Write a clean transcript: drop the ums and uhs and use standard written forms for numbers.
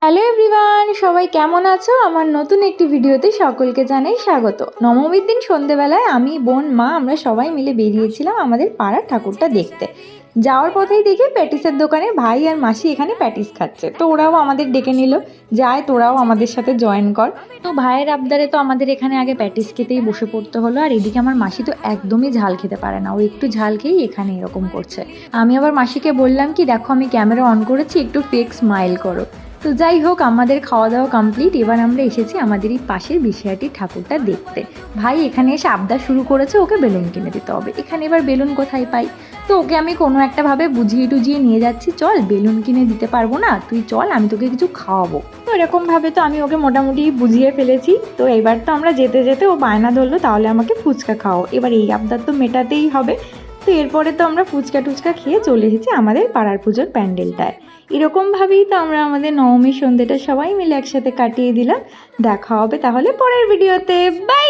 Hello everyone, সবাই কেমন আছো? আমার নতুন একটি ভিডিওতে সকলকে জানাই স্বাগত। নবমীর দিন সন্ধেবেলায় আমি, বোন, মা আমরা সবাই মিলে বেরিয়েছিলাম আমাদের পাড়ার ঠাকুরটা দেখতে। যাওয়ার পথেই দেখি প্যাটিসের দোকানে ভাই আর মাসি এখানে প্যাটিস খাচ্ছে, তো ওরাও আমাদের ডেকে নিল, যায় তোরাও আমাদের সাথে জয়েন কর। তো ভাইয়ের আবদারে তো আমাদের এখানে আগে প্যাটিস খেতেই বসে পড়তে হলো। আর এদিকে আমার মাসি তো একদমই ঝাল খেতে পারে না, ও একটু ঝাল খেয়েই এখানে এরকম করছে। আমি আবার মাসিকে বললাম কি, দেখো আমি ক্যামেরা অন করেছি, একটু ফেক স্মাইল করো। তো যাই হোক, আমাদের খাওয়া দাওয়া কমপ্লিট। এবার আমরা এসেছি আমাদের এই পাশের বিশিয়াটির ঠাকুরটা দেখতে। ভাই এখানে এসে আবদার শুরু করেছে ওকে বেলুন কিনে দিতে হবে। এখানে এবার বেলুন কোথায় পাই? তো ওকে আমি কোনো একটা ভাবে বুঝিয়ে টুজিয়ে নিয়ে যাচ্ছি, চল বেলুন কিনে দিতে পারবো না, তুই চল আমি তোকে কিছু খাওয়াবো। তো এরকম ভাবে তো আমি ওকে মোটামুটি বুঝিয়ে ফেলেছি। তো এবার তো আমরা যেতে যেতে ও বায়না ধরলো তাহলে আমাকে ফুচকা খাওয়াও। এবার এই আবদার তো মেটাতেই হবে। তো এরপরে তো আমরা ফুচকা টুচকা খেয়ে চলে এসেছি আমাদের পাড়ার পুজোর প্যান্ডেলটায়। এরকমভাবেই তো আমরা আমাদের নবমীর সন্ধ্যেটা সবাই মিলে একসাথে কাটিয়ে দিলাম। দেখা হবে তাহলে পরের ভিডিওতে। বাই।